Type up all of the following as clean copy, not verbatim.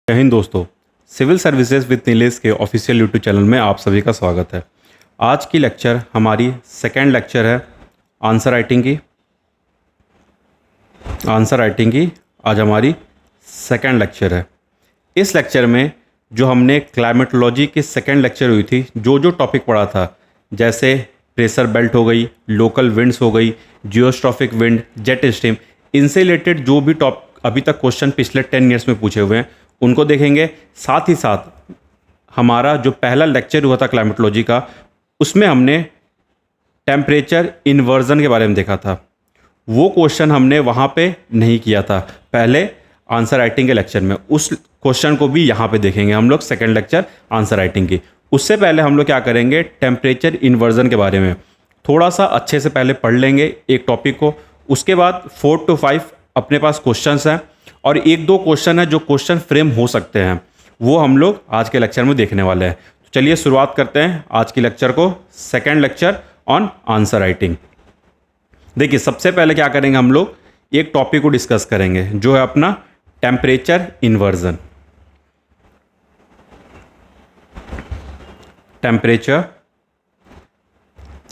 जय हिंद दोस्तों। Civil services with Nilesh के ऑफिशियल यूट्यूब चैनल में आप सभी का स्वागत है। आज की लेक्चर हमारी सेकेंड लेक्चर है आंसर राइटिंग की। आज हमारी सेकेंड लेक्चर है। इस लेक्चर में जो हमने क्लाइमेटोलॉजी की सेकेंड लेक्चर हुई थी, जो टॉपिक पढ़ा था, जैसे प्रेशर बेल्ट हो गई, लोकल विंड्स हो गई, जियोस्ट्रॉफिक विंड, जेट स्ट्रीम, इनसे रिलेटेड जो भी अभी तक क्वेश्चन पिछले 10 ईयर्स में पूछे हुए हैं उनको देखेंगे। साथ ही साथ हमारा जो पहला लेक्चर हुआ था क्लाइमेटोलॉजी का, उसमें हमने टेम्परेचर इन्वर्जन के बारे में देखा था। वो क्वेश्चन हमने वहाँ पे नहीं किया था पहले आंसर राइटिंग के लेक्चर में। उस क्वेश्चन को भी यहाँ पे देखेंगे हम लोग सेकेंड लेक्चर आंसर राइटिंग की। उससे पहले हम लोग क्या करेंगे, टेम्परेचर इन्वर्जन के बारे में थोड़ा सा अच्छे से पहले पढ़ लेंगे एक टॉपिक को। उसके बाद 4 to 5 अपने पास क्वेश्चंस हैं और एक दो क्वेश्चन है जो क्वेश्चन फ्रेम हो सकते हैं, वो हम लोग आज के लेक्चर में देखने वाले हैं। तो चलिए शुरुआत करते हैं आज की लेक्चर को, second lecture on answer writing. देखिए, सबसे पहले क्या करेंगे, हम लोग एक टॉपिक को डिस्कस करेंगे जो है अपना टेम्परेचर इन्वर्जन। टेम्परेचर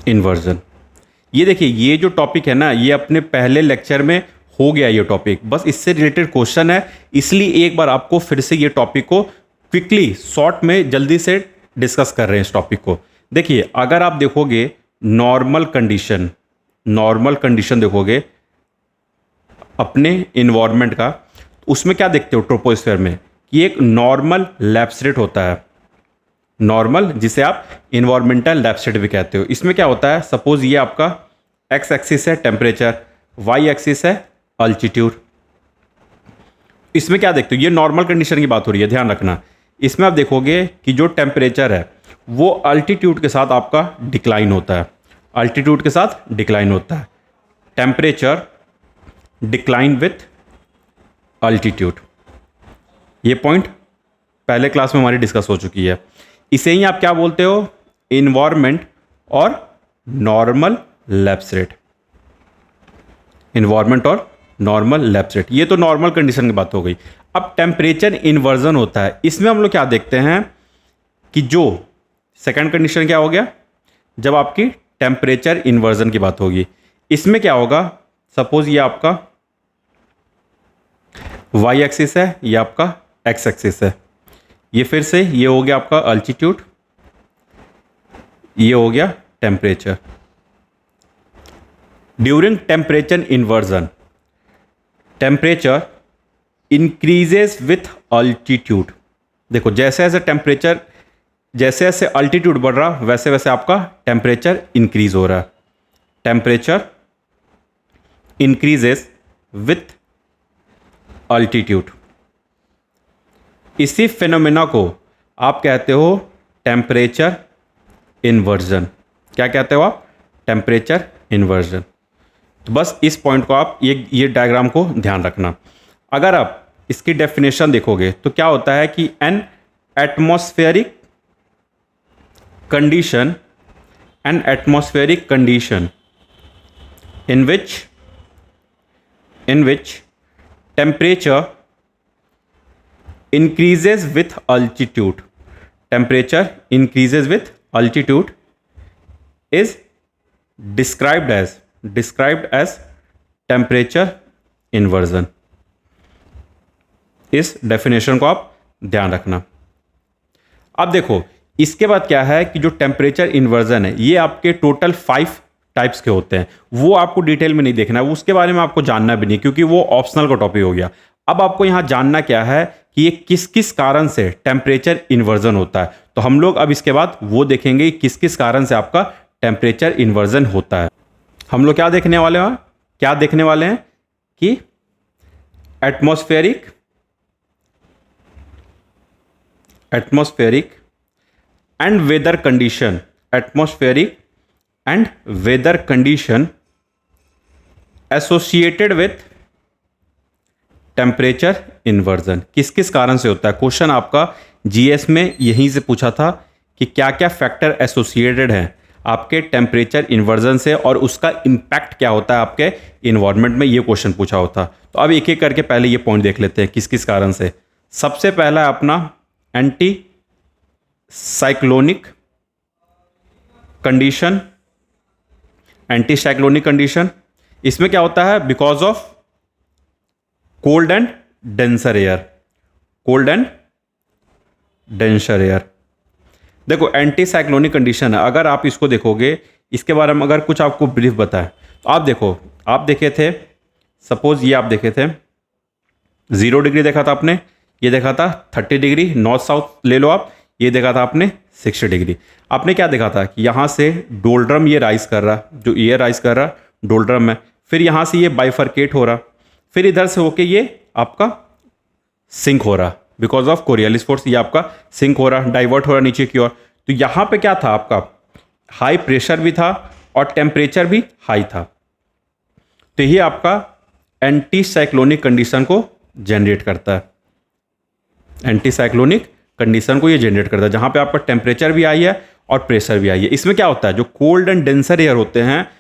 इन्वर्जन, ये देखिए, ये जो टॉपिक है ना, ये अपने पहले लेक्चर में हो गया ये टॉपिक, बस इससे रिलेटेड क्वेश्चन है, इसलिए एक बार आपको फिर से ये टॉपिक को क्विकली शॉर्ट में जल्दी से डिस्कस कर रहे हैं इस टॉपिक को। देखिए, अगर आप देखोगे नॉर्मल कंडीशन देखोगे अपने इन्वायरमेंट का, उसमें क्या देखते हो ट्रोपोस्फेयर में कि एक नॉर्मल लैप्स रेट होता है, नॉर्मल, जिसे आप इन्वायरमेंटल लैप्स रेट भी कहते हो। इसमें क्या होता है, सपोज ये आपका एक्स एक्सिस है टेम्परेचर, वाई एक्सिस है अल्टीट्यूड। इसमें क्या देखते हो, ये नॉर्मल कंडीशन की बात हो रही है, ध्यान रखना। इसमें आप देखोगे कि जो टेम्परेचर है वो अल्टीट्यूड के साथ आपका डिक्लाइन होता है, अल्टीट्यूड के साथ डिक्लाइन होता है। टेम्परेचर डिक्लाइन विथ अल्टीट्यूड, ये पॉइंट पहले क्लास में हमारी डिस्कस हो चुकी है। इसे ही आप क्या बोलते हो, इन्वायरमेंट और नॉर्मल लैप्स रेट। इन्वायरमेंट और नॉर्मल लैप्स रेट, ये तो नॉर्मल कंडीशन की बात हो गई। अब टेम्परेचर इन्वर्जन होता है, इसमें हम लोग क्या देखते हैं कि जो सेकंड कंडीशन क्या हो गया, जब आपकी टेम्परेचर इन्वर्जन की बात होगी, इसमें क्या होगा, सपोज ये आपका वाई एक्सिस है, ये आपका एक्स एक्सिस है, ये फिर से ये हो गया आपका अल्टीट्यूड, ये हो गया temperature. During temperature inversion, temperature increases with altitude. देखो, जैसे जैसे अल्टीट्यूड बढ़ रहा, वैसे वैसे आपका टेम्परेचर इंक्रीज हो रहा है। Temperature increases with altitude. इसी फिनोमेना को आप कहते हो टेम्परेचर इन्वर्जन। क्या कहते हो आप, टेम्परेचर इन्वर्जन। तो बस इस पॉइंट को आप ये डायग्राम को ध्यान रखना। अगर आप इसकी डेफिनेशन देखोगे तो क्या होता है कि an atmospheric condition in which temperature increases with altitude, temperature increases with altitude is described as temperature inversion। इस डेफिनेशन को आप ध्यान रखना। अब देखो, इसके बाद क्या है कि जो टेम्परेचर इन्वर्जन है, ये आपके टोटल 5 टाइप्स के होते हैं। वो आपको डिटेल में नहीं देखना है, उसके बारे में आपको जानना भी नहीं, क्योंकि वो ऑप्शनल का टॉपिक हो गया। अब आपको यहां जानना क्या है कि ये किस किस कारण से टेम्परेचर इन्वर्जन होता है। तो हम लोग अब इसके बाद वो देखेंगे कि किस किस कारण से आपका टेम्परेचर इन्वर्जन होता है। हम लोग क्या देखने वाले हैं कि atmospheric and weather condition associated with temperature inversion. किस किस कारण से होता है, क्वेश्चन आपका जीएस में यहीं से पूछा था कि क्या क्या फैक्टर एसोसिएटेड हैं आपके टेम्परेचर इन्वर्जन से और उसका इम्पैक्ट क्या होता है आपके इन्वायरमेंट में, ये क्वेश्चन पूछा होता। तो अब एक एक करके पहले ये पॉइंट देख लेते हैं किस किस कारण से। सबसे पहला है अपना anti cyclonic condition. Anti cyclonic condition, इसमें क्या होता है, because of cold and denser air, cold and denser air. देखो एंटी साइक्लोनिक कंडीशन है, अगर आप इसको देखोगे, इसके बारे में अगर कुछ आपको ब्रीफ बताएं तो आप देखो, आप देखे थे, सपोज ये आप देखे थे 0 डिग्री देखा था आपने, ये देखा था 30 डिग्री, नॉर्थ साउथ ले लो आप, ये देखा था आपने 60 डिग्री। आपने क्या देखा था कि यहाँ से डोल्ड्रम ये राइज कर रहा, जो एयर राइज कर रहा डोल्ड्रम में, फिर यहाँ से ये बाइफरकेट हो रहा, फिर इधर से होके ये आपका सिंक हो रहा, बिकॉज ऑफ कोरियलिस फोर्स ये आपका सिंक हो रहा, डाइवर्ट हो रहा नीचे की ओर। तो यहाँ पे क्या था, आपका हाई प्रेशर भी था और टेम्परेचर भी हाई था। तो ये आपका एंटी साइक्लोनिक कंडीशन को जनरेट करता है, एंटी साइक्लोनिक कंडीशन को ये जनरेट करता है, जहाँ पे आपका टेम्परेचर भी आई है और प्रेशर भी आई है। इसमें क्या होता है, जो कोल्ड एंड डेंसर एयर होते हैं,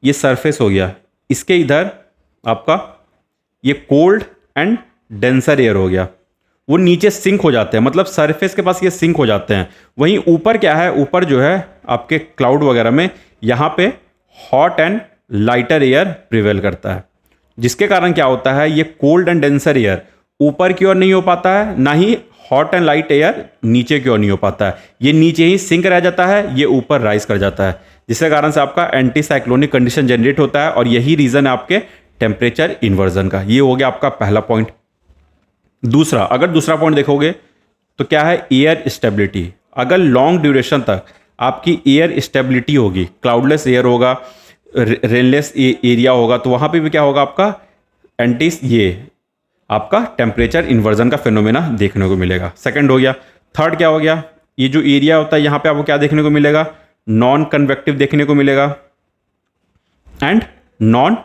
ये सरफेस हो गया, इसके इधर आपका ये कोल्ड एंड डेंसर एयर हो गया, वो नीचे सिंक हो जाते हैं, मतलब सरफेस के पास ये सिंक हो जाते हैं। वहीं ऊपर क्या है, ऊपर जो है आपके क्लाउड वगैरह में, यहाँ पे hot and lighter air prevail करता है, जिसके कारण क्या होता है, ये कोल्ड एंड डेंसर एयर ऊपर की ओर नहीं हो पाता है, ना ही हॉट एंड लाइट एयर नीचे की ओर नहीं हो पाता है, ये नीचे ही सिंक रह जाता है, ये ऊपर राइज कर जाता है, जिसके कारण से आपका एंटी साइक्लोनिक कंडीशन जनरेट होता है। और यही रीजन है आपके टेम्परेचर इन्वर्जन का। ये हो गया आपका पहला पॉइंट। दूसरा, अगर दूसरा पॉइंट देखोगे तो क्या है, एयर स्टेबिलिटी। अगर लॉन्ग ड्यूरेशन तक आपकी एयर स्टेबिलिटी होगी, क्लाउडलेस एयर होगा, रेनलेस एरिया होगा, तो वहाँ पे भी क्या होगा, आपका ये आपका टेम्परेचर इन्वर्जन का फिनोमेना देखने को मिलेगा। सेकंड हो गया। थर्ड क्या हो गया, ये जो एरिया होता है यहाँ पे आपको क्या देखने को मिलेगा, नॉन कन्वेक्टिव देखने को मिलेगा and non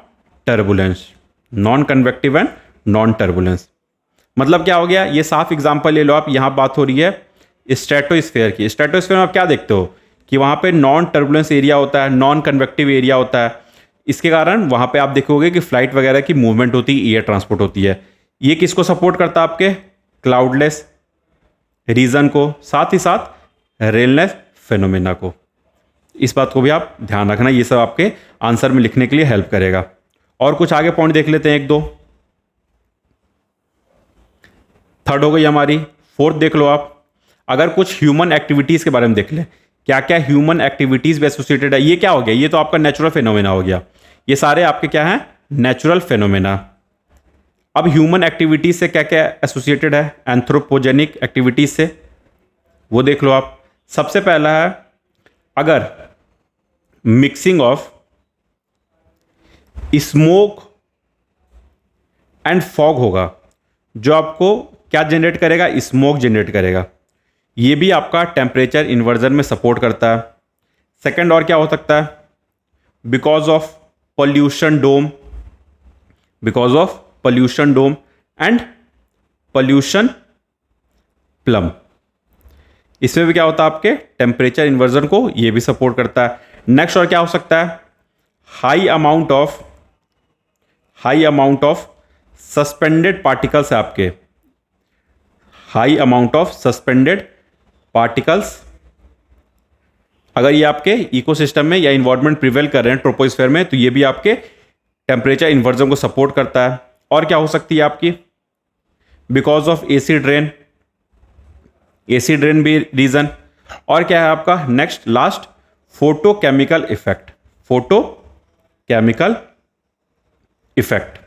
turbulence, non convective and non turbulence. मतलब क्या हो गया, ये साफ एग्जांपल ले लो आप, यहाँ बात हो रही है स्ट्रेटोस्फेयर की। स्ट्रेटोस्फेयर में आप क्या देखते हो कि वहाँ पे नॉन टर्बुलेंस एरिया होता है, नॉन कन्वेक्टिव एरिया होता है, इसके कारण वहाँ पे आप देखोगे कि फ्लाइट वगैरह की मूवमेंट होती है, एयर ट्रांसपोर्ट होती है। ये किसको सपोर्ट करता है, आपके क्लाउडलेस रीजन को, साथ ही साथ रेनलेस फेनोमेना को। इस बात को भी आप ध्यान रखना, ये सब आपके आंसर में लिखने के लिए हेल्प करेगा। और कुछ आगे पॉइंट देख लेते हैं, एक दो। थर्ड हो गई हमारी। फोर्थ देख लो आप, अगर कुछ ह्यूमन एक्टिविटीज के बारे में देख ले, क्या क्या ह्यूमन एक्टिविटीज भी एसोसिएटेड है। ये क्या हो गया, ये तो आपका नेचुरल फेनोमेना हो गया, ये सारे आपके क्या हैं, नेचुरल फेनोमेना। अब ह्यूमन एक्टिविटीज से क्या क्या एसोसिएटेड है, एंथ्रोपोजेनिक एक्टिविटीज से, वो देख लो आप। सबसे पहला है, अगर mixing of smoke and fog होगा, जो आपको क्या जनरेट करेगा, स्मोक जनरेट करेगा, ये भी आपका टेम्परेचर इन्वर्जन में सपोर्ट करता है। सेकंड और क्या हो सकता है, because of pollution dome, because of pollution dome and pollution plume, इसमें भी क्या होता है, आपके टेम्परेचर इन्वर्जन को ये भी सपोर्ट करता है। नेक्स्ट और क्या हो सकता है, high amount of suspended particles है आपके, high amount of suspended particles. अगर ये आपके इकोसिस्टम में या इन्वायरमेंट प्रिवेल कर रहे हैं ट्रोपोस्फेयर में, तो ये भी आपके टेम्परेचर इन्वर्जन को सपोर्ट करता है। और क्या हो सकती है आपकी, बिकॉज ऑफ एसिड रेन भी रीजन। और क्या है आपका next last, photochemical effect, photochemical effect.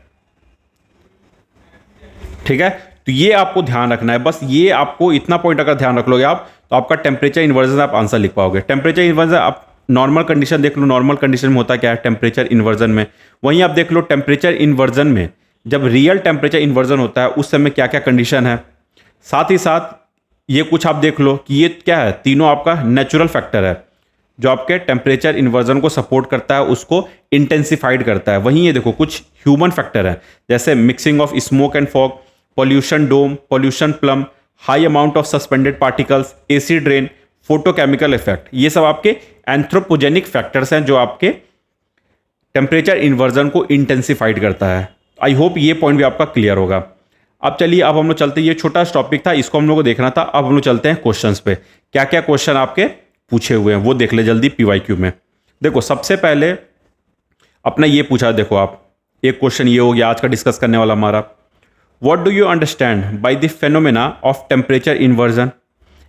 ठीक है, तो ये आपको ध्यान रखना है, बस ये आपको इतना पॉइंट अगर ध्यान रख लोगे आप, तो आपका टेम्परेचर इन्वर्जन आप आंसर लिख पाओगे। टेम्परेचर इन्वर्जन आप नॉर्मल कंडीशन देख लो, नॉर्मल कंडीशन में होता क्या है टेम्परेचर इन्वर्जन में, वहीं आप देख लो टेम्परेचर इन्वर्जन में, जब रियल टेम्परेचर इन्वर्जन होता है उस समय क्या क्या कंडीशन है। साथ ही साथ ये कुछ आप देख लो कि ये क्या है, तीनों आपका नेचुरल फैक्टर है जो आपके टेम्परेचर इन्वर्जन को सपोर्ट करता है, उसको इंटेंसिफाइड करता है। वहीं ये देखो कुछ ह्यूमन फैक्टर है, जैसे mixing of smoke and fog, pollution dome, pollution plume, high amount of suspended particles, acid rain, photochemical effect. ये सब आपके एंथ्रोपोजेनिक फैक्टर्स हैं जो आपके टेम्परेचर इन्वर्जन को इंटेंसिफाइड करता है। आई होप ये पॉइंट भी आपका क्लियर होगा। अब चलिए, अब हम लोग चलते हैं, ये छोटा टॉपिक था, इसको हम लोग को देखना था। अब हम लोग चलते हैं क्वेश्चंस पे, क्या क्या क्वेश्चन आपके पूछे हुए हैं वो देख ले जल्दी पीवाईक्यू में। देखो सबसे पहले अपना ये पूछा, देखो आप, एक क्वेश्चन ये हो गया आज का डिस्कस करने वाला हमारा। What do you understand by the phenomena of temperature inversion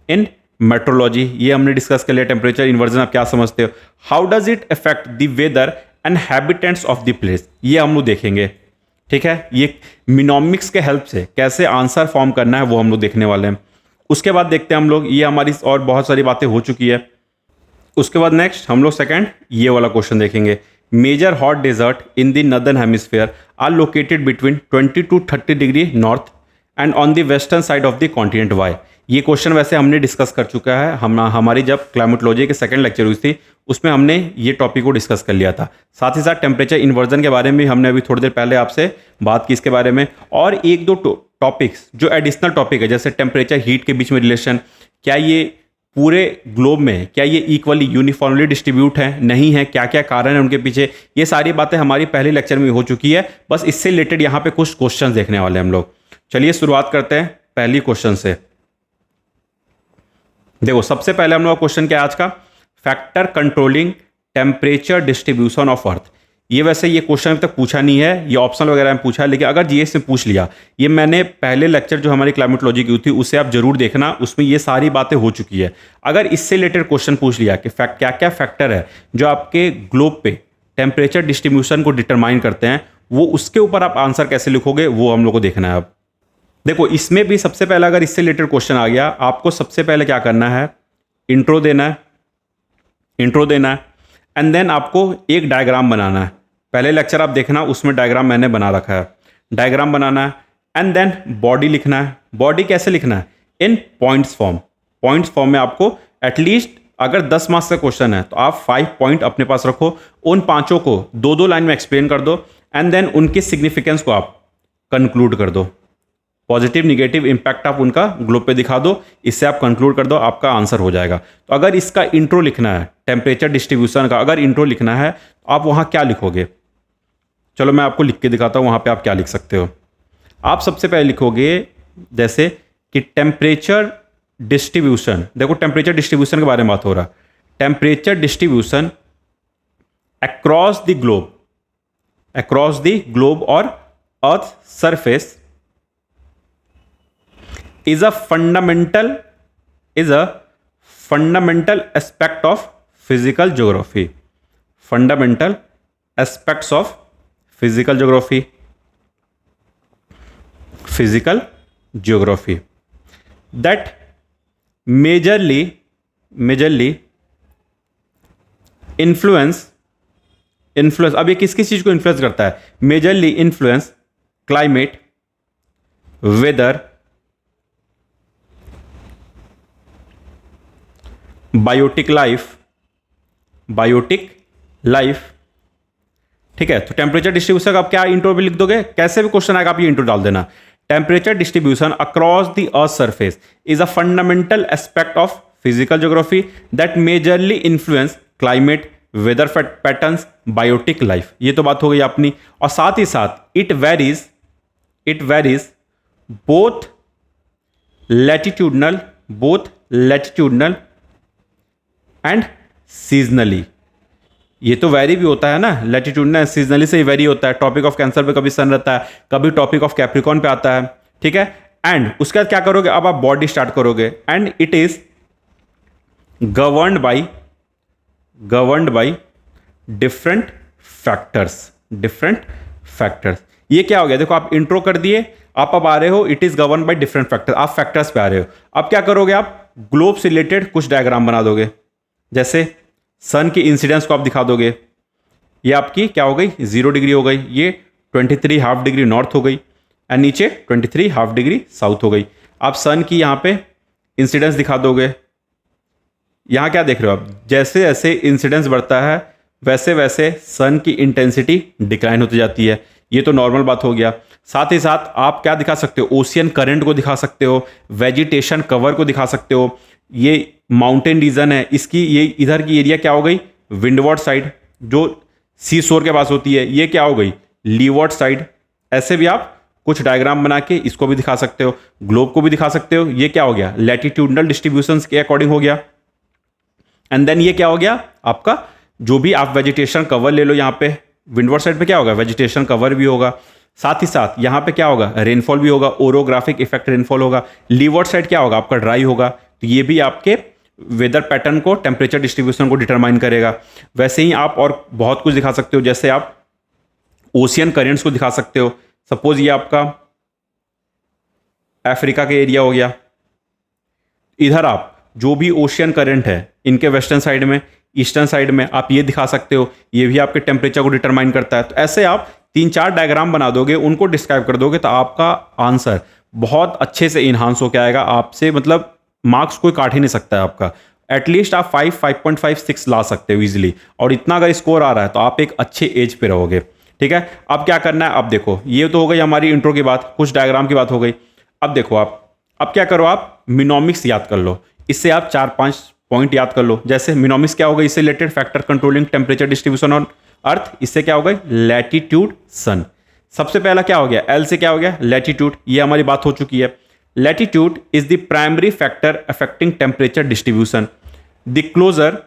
in metrology? ये हमने डिस्कस कर लिया, टेम्परेचर इन्वर्जन आप क्या समझते हो। How does it affect the weather and habitants of the place, ये हम लोग देखेंगे। ठीक है, ये मिनोमिक्स के हेल्प से कैसे आंसर फॉर्म करना है वो हम लोग देखने वाले हैं। उसके बाद देखते हैं हम लोग, ये हमारी और बहुत सारी बातें हो चुकी है। उसके बाद नेक्स्ट हम लोग सेकंड ये वाला क्वेश्चन देखेंगे। Major hot desert in the northern hemisphere are located between 20 to 30 degree north and on the western side of the continent why. ये क्वेश्चन वैसे हमने डिस्कस कर चुका है, हमारी जब क्लाइमेटोलॉजी के सेकंड लेक्चर हुई थी उसमें हमने ये टॉपिक को डिस्कस कर लिया था। साथ ही साथ टेम्परेचर इन्वर्जन के बारे में हमने अभी थोड़ी देर पहले आपसे बात की इसके बारे में। और एक दो टॉपिक्स जो एडिशनल टॉपिक है, जैसे टेम्परेचर हीट के बीच में रिलेशन, क्या ये पूरे ग्लोब में क्या ये इक्वली यूनिफॉर्मली डिस्ट्रीब्यूट है, नहीं है, क्या क्या कारण है उनके पीछे, ये सारी बातें हमारी पहले लेक्चर में हो चुकी है। बस इससे रिलेटेड यहाँ पे कुछ क्वेश्चन देखने वाले हैं हम लोग। चलिए शुरुआत करते हैं पहली क्वेश्चन से। देखो सबसे पहले हम लोग क्वेश्चन क्या है आज का, factor controlling temperature distribution of earth. ये वैसे ये क्वेश्चन अभी तक पूछा नहीं है, ये ऑप्शनल वगैरह में पूछा है, लेकिन अगर जीएस में पूछ लिया, ये मैंने पहले लेक्चर जो हमारी क्लाइमेटोलॉजी की हुई थी उसे आप जरूर देखना, उसमें ये सारी बातें हो चुकी है। अगर इससे रिलेटेड क्वेश्चन पूछ लिया कि क्या क्या फैक्टर है जो आपके ग्लोब पे टेम्परेचर डिस्ट्रीब्यूशन को डिटरमाइन करते हैं, वो उसके ऊपर आप आंसर कैसे लिखोगे वो हम लोग को देखना है। अब देखो इसमें भी सबसे पहले अगर इससे रिलेटेड क्वेश्चन आ गया, आपको सबसे पहले क्या करना है, इंट्रो देना है एंड देन आपको एक डायग्राम बनाना है। पहले लेक्चर आप देखना, उसमें डायग्राम मैंने बना रखा है। डायग्राम बनाना है एंड देन बॉडी लिखना है। बॉडी कैसे लिखना है, इन पॉइंट्स फॉर्म। पॉइंट्स फॉर्म में आपको एटलीस्ट अगर 10 मार्क्स का क्वेश्चन है तो आप 5 पॉइंट अपने पास रखो, उन पांचों को दो दो लाइन में एक्सप्लेन कर दो एंड देन उनके सिग्निफिकेंस को आप कंक्लूड कर दो। पॉजिटिव निगेटिव इंपैक्ट आप उनका ग्लोब पे दिखा दो, इससे आप कंक्लूड कर दो, आपका आंसर हो जाएगा। तो अगर इसका इंट्रो लिखना है, टेम्परेचर डिस्ट्रीब्यूशन का अगर इंट्रो लिखना है तो आप वहाँ क्या लिखोगे, चलो मैं आपको लिख के दिखाता हूँ वहाँ पे आप क्या लिख सकते हो। आप सबसे पहले लिखोगे जैसे कि टेम्परेचर डिस्ट्रीब्यूशन, देखो टेम्परेचर डिस्ट्रीब्यूशन के बारे में बात हो रहा है। Temperature distribution across the globe और earth surface is a fundamental aspect of physical geography. Fundamental aspects of physical geography that majorly influence अब ये किस चीज को इन्फ्लुएंस करता है, majorly influence climate, weather, biotic life. ठीक है, तो टेम्परेचर डिस्ट्रीब्यूशन का आप क्या इंट्रो भी लिख दोगे, कैसे भी क्वेश्चन आएगा आप ये इंट्रो डाल देना। Temperature distribution across the earth surface is a fundamental aspect of physical geography that majorly influence climate, weather patterns, biotic life. ये तो बात हो गई अपनी। और साथ ही साथ it varies both latitudinal and seasonally. ये तो वेरी भी होता है ना, लैटिट्यूडनल सीजनली से ही वेरी होता है। टॉपिक ऑफ कैंसर पे कभी सन रहता है, कभी टॉपिक ऑफ कैप्रिकॉन पे आता है। ठीक है, एंड उसके बाद क्या करोगे, अब आप बॉडी स्टार्ट करोगे and it is governed by different factors. ये क्या हो गया, देखो आप इंट्रो कर दिए, आप अब आ रहे हो it is govern by different factors, आप फैक्टर्स पे आ रहे हो। अब क्या करोगे, आप ग्लोब से रिलेटेड कुछ डायग्राम बना दोगे, जैसे सन की इंसिडेंस को आप दिखा दोगे। ये आपकी क्या हो गई, 0 डिग्री हो गई, ये 23 हाफ डिग्री नॉर्थ हो गई एंड नीचे 23 हाफ डिग्री साउथ हो गई। आप सन की यहाँ पे इंसिडेंस दिखा दोगे। यहाँ क्या देख रहे हो आप, जैसे जैसे इंसिडेंस बढ़ता है वैसे वैसे सन की इंटेंसिटी डिक्लाइन होती जाती है। ये तो नॉर्मल बात हो गया। साथ ही साथ आप क्या दिखा सकते हो, ओशियन करंट को दिखा सकते हो, वेजिटेशन कवर को दिखा सकते हो। ये माउंटेन रीजन है, इसकी ये इधर की एरिया क्या हो गई, विंडवर्ड साइड जो सी शोर के पास होती है, ये क्या हो गई, लीवर्ड साइड। ऐसे भी आप कुछ डायग्राम बना के इसको भी दिखा सकते हो, ग्लोब को भी दिखा सकते हो। ये क्या हो गया, लैटिट्यूडनल डिस्ट्रीब्यूशंस के अकॉर्डिंग हो गया। एंड देन ये क्या हो गया आपका, जो भी आप वेजिटेशन कवर ले लो, यहाँ पे विंडवर्ड साइड पे क्या होगा, वेजिटेशन कवर भी होगा, साथ ही साथ यहाँ पे क्या होगा, रेनफॉल भी होगा, ओरोग्राफिक इफेक्ट रेनफॉल होगा। लीवर्ड साइड क्या होगा आपका, ड्राई होगा। तो ये भी आपके वेदर पैटर्न को, टेम्परेचर डिस्ट्रीब्यूशन को डिटरमाइन करेगा। वैसे ही आप और बहुत कुछ दिखा सकते हो, जैसे आप ओशियन करेंट्स को दिखा सकते हो। सपोज ये आपका अफ्रीका के एरिया हो गया, इधर आप जो भी ओशियन करंट है इनके वेस्टर्न साइड में, ईस्टर्न साइड में आप ये दिखा सकते हो, ये भी आपके टेम्परेचर को डिटरमाइन करता है। तो ऐसे आप 3-4 डायग्राम बना दोगे, उनको डिस्क्राइब कर दोगे, तो आपका आंसर बहुत अच्छे से इन्हांस होकर आएगा। आपसे मतलब मार्क्स कोई काट ही नहीं सकता है आपका। एटलीस्ट आप 5, 5.5, 6 ला सकते हो इजीली। और इतना अगर स्कोर आ रहा है तो आप एक अच्छे एज पे रहोगे। ठीक है, अब क्या करना है, अब देखो ये तो हो गई हमारी इंट्रो की बात, कुछ डायग्राम की बात हो गई। अब देखो आप, अब क्या करो, आप मिनोमिक्स याद कर लो। इससे आप 4-5 पॉइंट याद कर लो। जैसे मिनोमिक्स क्या होगा, इससे related factor controlling temperature distribution on earth, इससे क्या होगा, लैटिट्यूड सन। सबसे पहला क्या हो गया, एल से क्या हो गया, लैटिट्यूड। ये हमारी बात हो चुकी है। Latitude is the primary factor affecting temperature distribution. The closer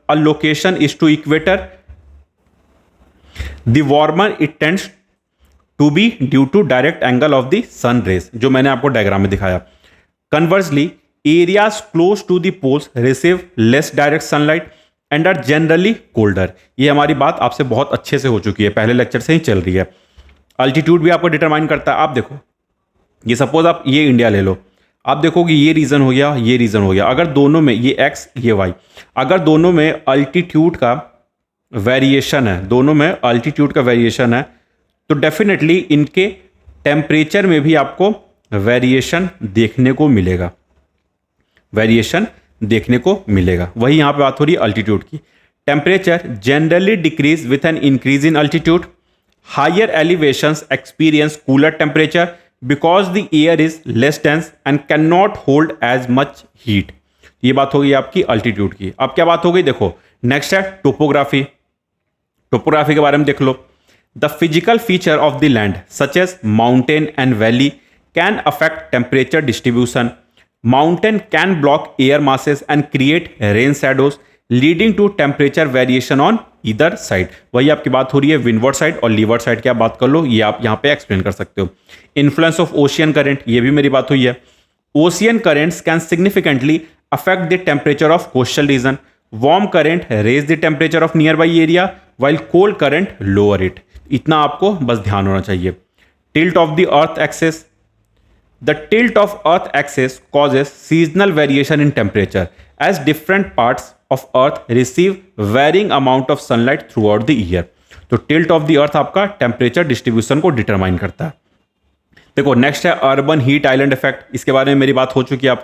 a location is to equator, the warmer it tends to be due to direct angle of the sun rays, जो मैंने आपको डायग्राम में दिखाया। Conversely, areas close to the poles receive less direct sunlight and are generally colder। ये हमारी बात आपसे बहुत अच्छे से हो चुकी है, पहले लेक्चर से ही चल रही है। अल्टीट्यूड भी आपको डिटरमाइन करता है। आप देखो, ये सपोज आप ये इंडिया ले लो, आप देखोगे ये रीजन हो गया, ये रीजन हो गया। अगर दोनों में, ये एक्स ये वाई, अगर दोनों में अल्टीट्यूड का वेरिएशन है, दोनों में अल्टीट्यूड का वेरिएशन है, तो डेफिनेटली इनके टेम्परेचर में भी आपको वेरिएशन देखने को मिलेगा, वेरिएशन देखने को मिलेगा। वही यहां पे बात हो रही है अल्टीट्यूड की। Temperature generally decrease with an increase in altitude. Higher elevations experience cooler temperature because the air is less dense and can not hold as much heat. ये बात हो गई आपकी अल्टीट्यूड की। अब क्या बात हो गई, देखो नेक्स्ट है टोपोग्राफी। टोपोग्राफी के बारे में देख लो। The physical feature of the land such as mountain and valley can affect temperature distribution. Mountain can block air masses and create rain shadows leading to temperature variation on इधर side. वही आपकी बात हो रही है विंडवर्ड साइड और leeward side की आप बात कर लो, ये आप यहां पे एक्सप्लेन कर सकते हो। इन्फ्लुएंस ऑफ ओशियन करंट, ये भी मेरी बात हुई है। Ocean currents can significantly affect the temperature of coastal region. Warm current raise the temperature of nearby area while cold current lower it. इतना आपको बस ध्यान होना चाहिए। Tilt of the earth axis. The tilt of Earth axis causes seasonal variation in temperature as different parts of Earth receive varying amount of sunlight throughout the year। तो tilt of the Earth आपका temperature distribution को determine करता है। देखो next है urban heat island effect. इसके बारे में मेरी बात हो चुकी है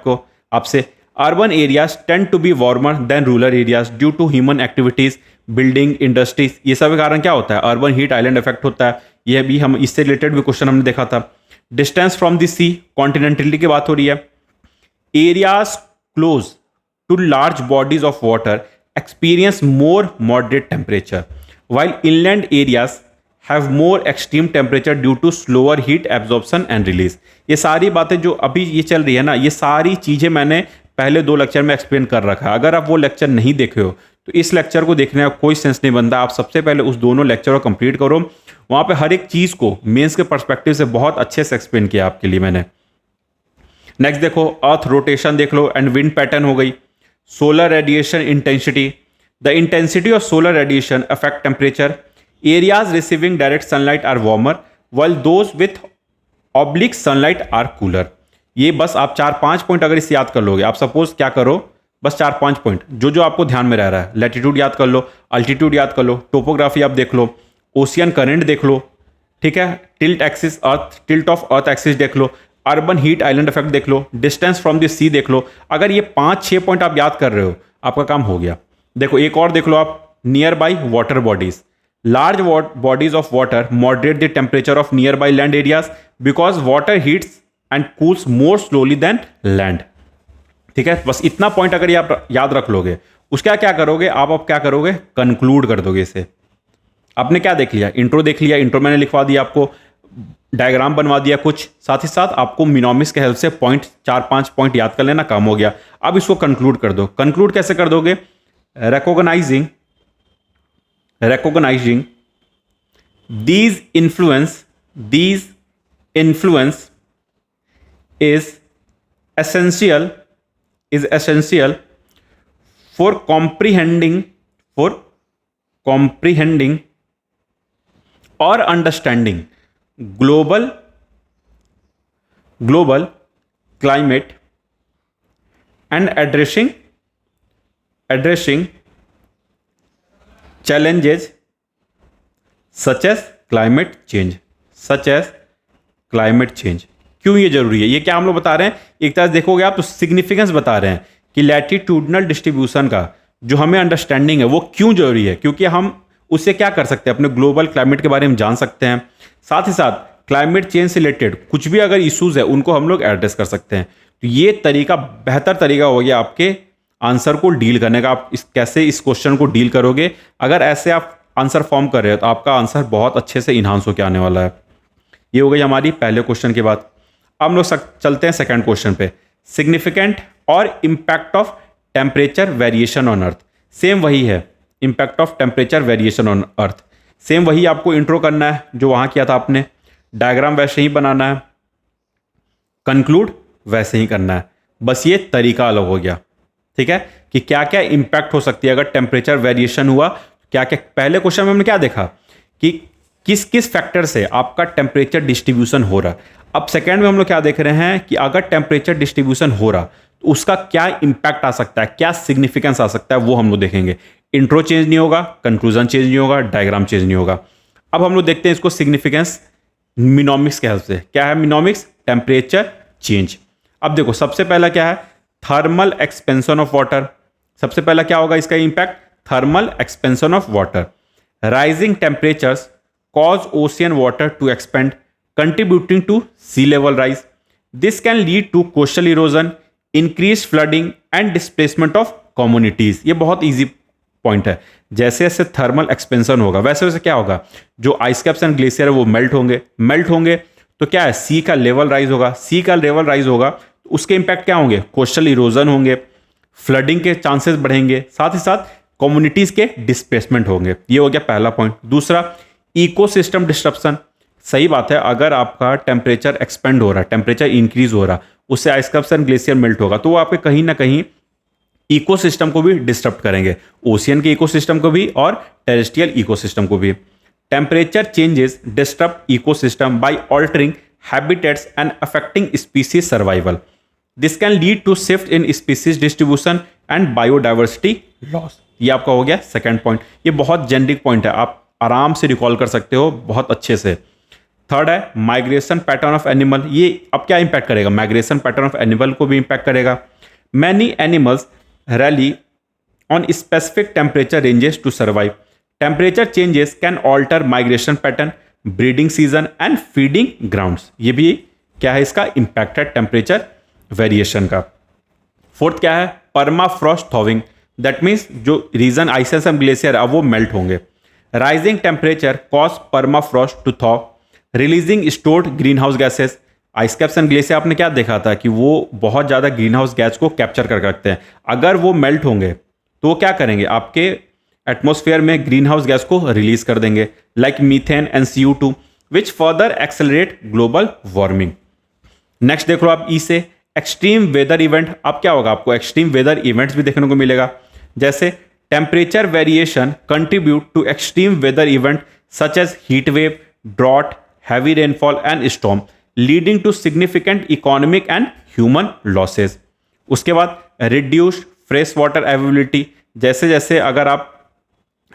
आपसे। Urban areas tend to be warmer than rural areas due to human activities, building, industries. ये सब के कारण क्या होता है, अर्बन हीट आइलैंड इफेक्ट होता है। यह भी हम इससे रिलेटेड भी क्वेश्चन हमने देखा था। Distance from the sea, continentality की बात हो रही है। Areas close to large bodies of water experience more moderate temperature while inland areas have more extreme temperature due to slower heat absorption and release। ये सारी बातें जो अभी ये चल रही है ना, ये सारी चीज़ें मैंने पहले 2 लेक्चर में एक्सप्लेन कर रखा है। अगर आप वो लेक्चर नहीं देखे हो तो इस लेक्चर को देखने का कोई सेंस नहीं बनता। आप सबसे पहले उस दोनों लेक्चर को कंप्लीट करो, वहाँ पे हर एक चीज़ को मेंस के पर्सपेक्टिव से बहुत अच्छे से एक्सप्लेन किया आपके लिए मैंने। नेक्स्ट देखो अर्थ रोटेशन देख लो एंड विंड पैटर्न हो गई। Solar radiation intensity, the intensity of solar radiation affect temperature। areas receiving direct sunlight are warmer while those with oblique sunlight are cooler। ये बस आप 4-5 पॉइंट अगर इसे याद कर लोगे, आप सपोज क्या करो, बस 4-5 पॉइंट जो आपको ध्यान में रह रहा है। लैटिट्यूड याद कर लो, अल्टीट्यूड याद कर लो, टोपोग्राफी आप देख लो, ओशियन करंट देख लो, ठीक है, tilt axis earth, tilt of earth axis देख लो, अर्बन हीट आइलैंड इफेक्ट देख लो, डिस्टेंस फ्रॉम द सी देख लो। अगर ये 5-6 पॉइंट आप याद कर रहे हो, आपका काम हो गया। देखो एक और देख लो आप, nearby water bodies. Large bodies of water moderate the temperature of nearby land areas because water heats and cools more slowly than land. ठीक है, बस इतना पॉइंट अगर आप याद रख लोगे, उसका क्या करोगे आप, अब क्या करोगे, कंक्लूड कर दोगे इसे। आपने क्या देख लिया, इंट्रो देख लिया, इंट्रो मैंने लिखवा दिया आपको, डायग्राम बनवा दिया कुछ, साथ ही साथ आपको मिनोमिक्स के हेल्प से पॉइंट 4-5 पॉइंट याद कर लेना, काम हो गया। अब इसको कंक्लूड कर दो। कंक्लूड कैसे कर दोगे? recognizing these influence is essential for comprehending or understanding global climate and addressing challenges such as climate change। क्यों ये जरूरी है? ये क्या हम लोग बता रहे हैं, एक तरह से देखोगे आप तो सिग्निफिकेंस बता रहे हैं कि लैटिट्यूडनल डिस्ट्रीब्यूशन का जो हमें अंडरस्टैंडिंग है वो क्यों जरूरी है, क्योंकि हम उससे क्या कर सकते हैं, अपने ग्लोबल क्लाइमेट के बारे में जान सकते हैं, साथ ही साथ क्लाइमेट चेंज से रिलेटेड कुछ भी अगर इश्यूज है उनको हम लोग एड्रेस कर सकते हैं। तो ये तरीका बेहतर तरीका हो गया आपके आंसर को डील करने का। आप कैसे इस क्वेश्चन को डील करोगे, अगर ऐसे आप आंसर फॉर्म कर रहे हो तो आपका आंसर बहुत अच्छे से इन्हांस होकर आने वाला है। ये हो गई हमारी पहले क्वेश्चन के बाद। अब हम लोग चलते हैं सेकंड क्वेश्चन पे, सिग्निफिकेंट और impact of temperature variation on earth. Same वही है, impact of temperature variation on earth, same वही आपको इंट्रो करना है जो वहां किया था आपने, डायग्राम वैसे ही बनाना है, कंक्लूड वैसे ही करना है, बस ये तरीका अलग हो गया। ठीक है, कि क्या क्या इंपैक्ट हो सकती है अगर टेम्परेचर वेरिएशन हुआ, क्या क्या। पहले क्वेश्चन में हमने क्या देखा कि किस किस फैक्टर से आपका टेम्परेचर डिस्ट्रीब्यूशन हो रहा। अब सेकेंड में हम लोग क्या देख रहे हैं कि अगर टेम्परेचर डिस्ट्रीब्यूशन हो रहा तो उसका क्या इंपैक्ट आ सकता है, क्या सिग्निफिकेंस आ सकता है, वो हम लोग देखेंगे। इंट्रो चेंज नहीं होगा, कंक्लूजन चेंज नहीं होगा, डायग्राम चेंज नहीं होगा। अब हम लोग देखते हैं इसको सिग्निफिकेंस मिनोमिक्स के हेल्प से। क्या है मिनोमिक्स? Temperature change. अब देखो सबसे पहला क्या है, थर्मल एक्सपेंशन ऑफ वाटर। सबसे पहला क्या होगा इसका impact? Thermal expansion of water. Rising temperatures cause ocean water to expand contributing to sea level rise. This can lead to coastal erosion, increase flooding and displacement of communities. ये बहुत easy point है। जैसे जैसे thermal expansion होगा वैसे वैसे क्या होगा, जो आइस कैप्स एंड ग्लेशियर है वो मेल्ट होंगे तो क्या है, सी का लेवल राइज होगा। सी का लेवल राइज होगा तो उसके इंपैक्ट क्या होंगे, कोस्टल इरोजन होंगे, फ्लडिंग के चांसेस बढ़ेंगे, साथ ही साथ कम्युनिटीज के डिस्प्लेसमेंट होंगे। ये हो गया पहला पॉइंट। दूसरा, इकोसिस्टम डिस्ट्रप्शन। सही बात है, अगर आपका टेम्परेचर एक्सपेंड हो रहा है, टेम्परेचर इंक्रीज हो रहा है, उससे ice caps and glacier melt होगा तो वो आपके कहीं ना कहीं इकोसिस्टम को भी डिस्टर्ब करेंगे, ओशियन के इकोसिस्टम को भी और टेरेस्ट्रियल इकोसिस्टम को भी। Temperature changes disturb ecosystem by altering habitats and affecting species survival. This can lead to shift in species distribution and biodiversity loss. ये आपका हो गया सेकंड पॉइंट। ये बहुत जेनरिक पॉइंट है, आप आराम से रिकॉल कर सकते हो बहुत अच्छे से। थर्ड है माइग्रेशन पैटर्न ऑफ एनिमल। ये अब क्या इंपैक्ट करेगा, माइग्रेशन पैटर्न ऑफ एनिमल को भी इंपैक्ट करेगा। Many animals rally on specific temperature ranges to survive. Temperature changes can alter migration pattern, breeding season and feeding grounds. ये भी क्या है, इसका इम्पैक्ट है टेम्परेचर वेरिएशन का। फोर्थ क्या है, परमाफ्रॉस्ट थॉविंग। दैट मीन्स जो रीजन आइसेस एंड ग्लेशियर अब वो मेल्ट होंगे। Rising temperature cause permafrost to thaw, releasing stored greenhouse gases. Ice caps and glacier आपने क्या देखा था कि वो बहुत ज़्यादा ग्रीन हाउस गैस को कैप्चर कर रखते हैं। अगर वो मेल्ट होंगे तो वो क्या करेंगे, आपके एटमॉस्फेयर में ग्रीन हाउस गैस को रिलीज कर देंगे, like methane and CO2 which further accelerate global warming. Next देख लो आप ई से एक्सट्रीम वेदर इवेंट। अब क्या होगा, आपको एक्सट्रीम वेदर इवेंट्स भी देखने को मिलेगा, जैसे temperature variation contribute to extreme weather event such as heat wave, drought, heavy rainfall and storm, leading to significant economic and human losses. उसके बाद रिड्यूस्ड फ्रेश वाटर अवेलेबिलिटी। जैसे जैसे अगर आप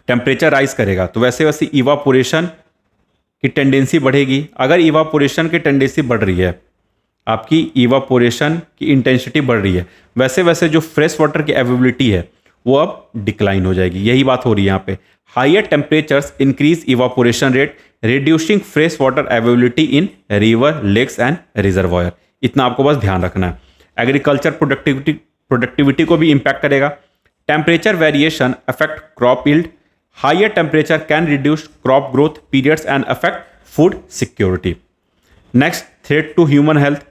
टेम्परेचर राइज करेगा तो वैसे वैसे इवापोरेशन की टेंडेंसी बढ़ेगी। अगर इवापोरेशन की टेंडेंसी बढ़ रही है, आपकी इवापोरेशन की इंटेंसिटी बढ़ रही है, वैसे वैसे जो फ्रेश वाटर की अवेलेबिलिटी है वो अब डिक्लाइन हो जाएगी। यही बात हो रही है यहाँ पे। Higher temperatures increase evaporation rate, reducing fresh water availability in river, lakes and reservoir. इतना आपको बस ध्यान रखना है। एग्रीकल्चर प्रोडक्टिविटी को भी इंपैक्ट करेगा। Temperature variation affect crop yield, higher temperature can reduce crop growth periods and affect food security. Next, threat to human health.